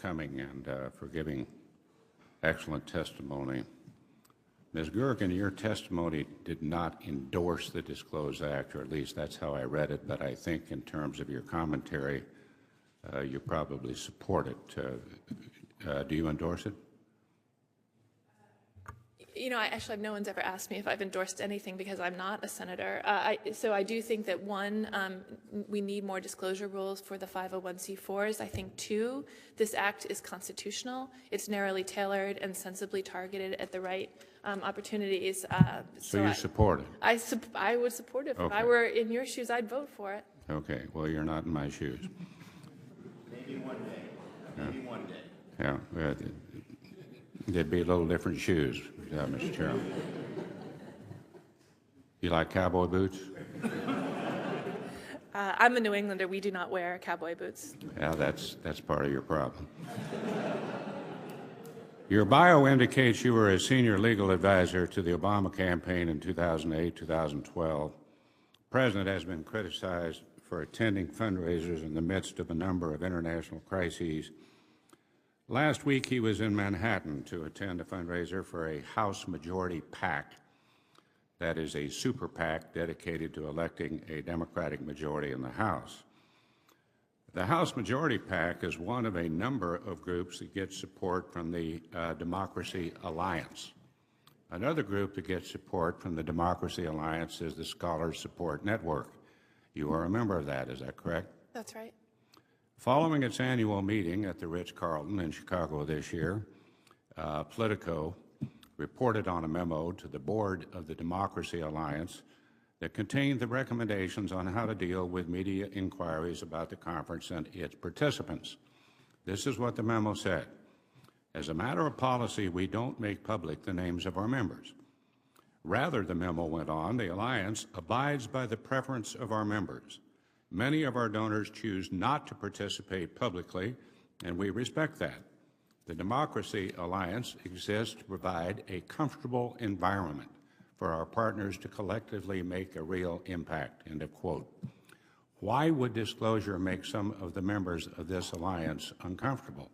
coming and for giving excellent testimony. Ms. Gergen, your testimony did not endorse the Disclose Act, or at least that's how I read it, but I think in terms of your commentary, you probably support it. Do you endorse it? You know, no one's ever asked me if I've endorsed anything because I'm not a senator. So I do think that, one, we need more disclosure rules for the 501c4s. I think, two, this act is constitutional. It's narrowly tailored and sensibly targeted at the right opportunities. So you support it? I would support it. Okay. If I were in your shoes, I'd vote for it. Okay. Well, you're not in my shoes. Maybe one day. Maybe one day. Yeah. They'd be a little different shoes, Mr. Chairman. You like cowboy boots? I'm a New Englander. We do not wear cowboy boots. Yeah, that's part of your problem. Your bio indicates you were a senior legal advisor to the Obama campaign in 2008, 2012. The president has been criticized for attending fundraisers in the midst of a number of international crises. Last week, he was in Manhattan to attend a fundraiser for a House Majority PAC. That is a super PAC dedicated to electing a Democratic majority in the House. The House Majority PAC is one of a number of groups that gets support from the Democracy Alliance. Another group that gets support from the Democracy Alliance is the Scholars Support Network. You are a member of that, is that correct? That's right. Following its annual meeting at the Ritz-Carlton in Chicago this year, Politico reported on a memo to the board of the Democracy Alliance that contained the recommendations on how to deal with media inquiries about the conference and its participants. This is what the memo said. As a matter of policy, we don't make public the names of our members. Rather, the memo went on, the Alliance abides by the preference of our members. Many of our donors choose not to participate publicly, and we respect that. The Democracy Alliance exists to provide a comfortable environment for our partners to collectively make a real impact, end of quote. Why would disclosure make some of the members of this alliance uncomfortable?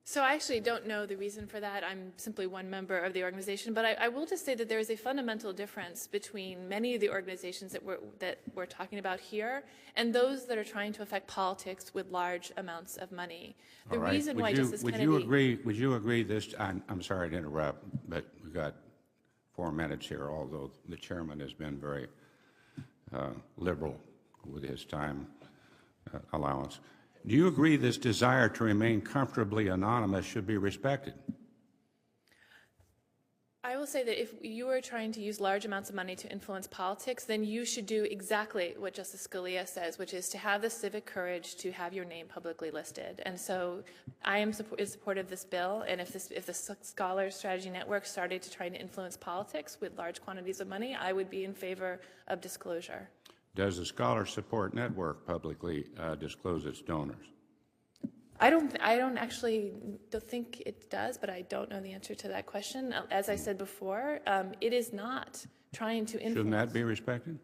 So I actually don't know the reason for that. I'm simply one member of the organization, but I will just say that there is a fundamental difference between many of the organizations that we're talking about here and those that are trying to affect politics with large amounts of money. The reason why Justice Kennedy... Would you agree this... I'm sorry to interrupt, but we've got 4 minutes here, although the chairman has been very liberal with his time allowance. Do you agree this desire to remain comfortably anonymous should be respected? I will say that if you are trying to use large amounts of money to influence politics, then you should do exactly what Justice Scalia says, which is to have the civic courage to have your name publicly listed. And so I am in support of this bill, and if the Scholars Strategy Network started to try to influence politics with large quantities of money, I would be in favor of disclosure. Does the Scholar Support Network publicly disclose its donors? I don't actually think it does, but I don't know the answer to that question. As I said before, it is not trying to influence. Shouldn't that be respected?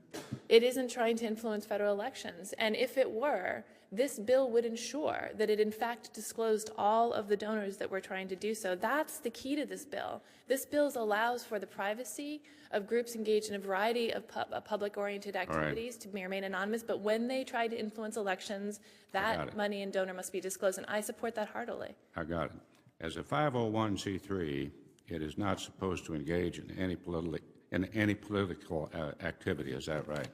It isn't trying to influence federal elections. And if it were, this bill would ensure that it in fact disclosed all of the donors that were trying to do so. That's the key to this bill. This bill allows for the privacy of groups engaged in a variety of public-oriented activities to remain anonymous, but when they try to influence elections, that money and donor must be disclosed, and I support that heartily. I got it. As a 501c3, it is not supposed to engage in any political activity. Is that right?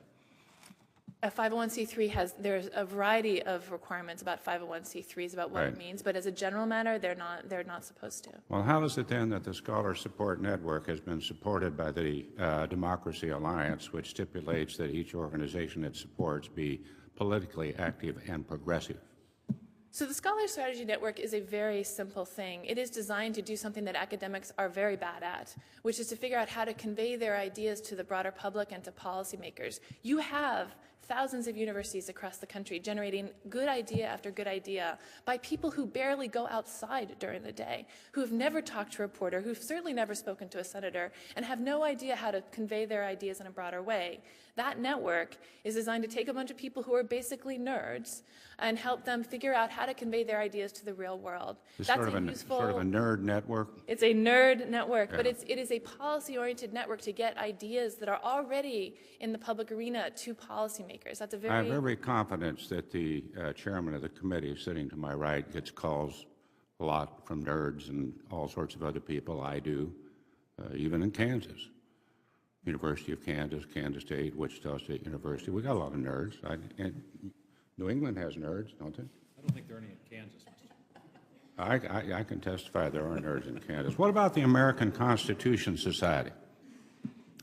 A 501c3 there's a variety of requirements about 501c3s about what it means, but as a general matter, they're not supposed to. Well, how is it then that the Scholar Support Network has been supported by the Democracy Alliance, which stipulates that each organization it supports be politically active and progressive? So the Scholar Strategy Network is a very simple thing. It is designed to do something that academics are very bad at, which is to figure out how to convey their ideas to the broader public and to policymakers. You have thousands of universities across the country generating good idea after good idea by people who barely go outside during the day, who have never talked to a reporter, who've certainly never spoken to a senator, and have no idea how to convey their ideas in a broader way. That network is designed to take a bunch of people who are basically nerds and help them figure out how to convey their ideas to the real world. It's That's sort of a nerd network. It's a nerd network, but it is a policy-oriented network to get ideas that are already in the public arena to policymakers. That's a very... I have every confidence that the chairman of the committee sitting to my right gets calls a lot from nerds and all sorts of other people. I do, even in Kansas. University of Kansas, Kansas State, Wichita State University. We got a lot of nerds. And New England has nerds, don't they? I don't think there are any in Kansas. I can testify there are nerds in Kansas. What about the American Constitution Society?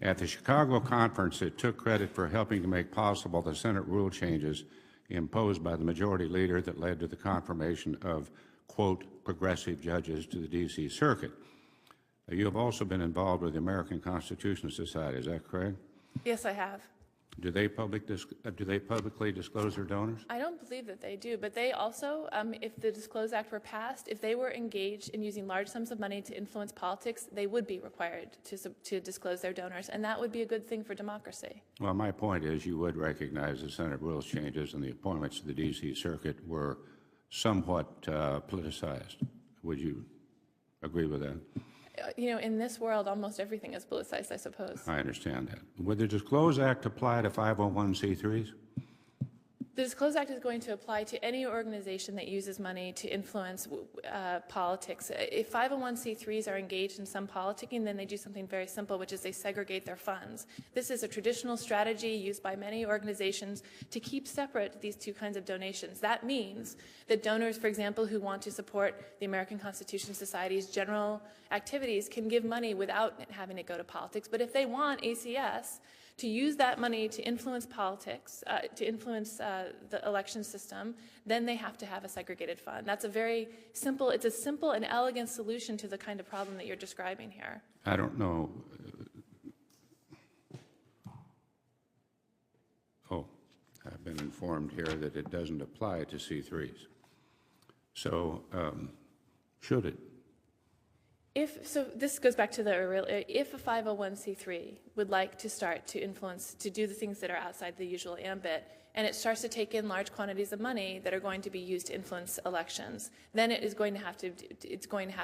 At the Chicago conference, it took credit for helping to make possible the Senate rule changes imposed by the majority leader that led to the confirmation of, quote, progressive judges to the D.C. Circuit. You have also been involved with the American Constitution Society, is that correct? Yes, I have. Do they publicly disclose their donors? I don't believe that they do, but they also, if the Disclose Act were passed, if they were engaged in using large sums of money to influence politics, they would be required to disclose their donors, and that would be a good thing for democracy. Well, my point is you would recognize the Senate rules changes and the appointments to the D.C. Circuit were somewhat politicized. Would you agree with that? You know, in this world, almost everything is politicized, I suppose. I understand that. Would the Disclose Act apply to 501c3s? The Disclose Act is going to apply to any organization that uses money to influence politics. If 501c3s are engaged in some politicking, then they do something very simple, which is they segregate their funds. This is a traditional strategy used by many organizations to keep separate these two kinds of donations. That means that donors, for example, who want to support the American Constitution Society's general activities can give money without having to go to politics. But if they want ACS to use that money to influence politics, to influence the election system, then they have to have a segregated fund. That's a very simple, it's a simple and elegant solution to the kind of problem that you're describing here. I don't know. I've been informed here that it doesn't apply to C3s. So should it? So this goes back to if a 501c3 would like to start to influence, to do the things that are outside the usual ambit, and it starts to take in large quantities of money that are going to be used to influence elections, then it's going to have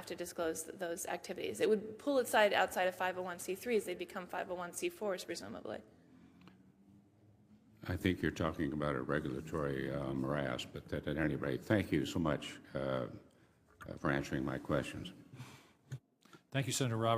to disclose those activities. It would pull its side outside of 501c3s. They become 501c4s, presumably. I think you're talking about a regulatory morass, but at any rate, thank you so much for answering my questions. Thank you, Senator Roberts.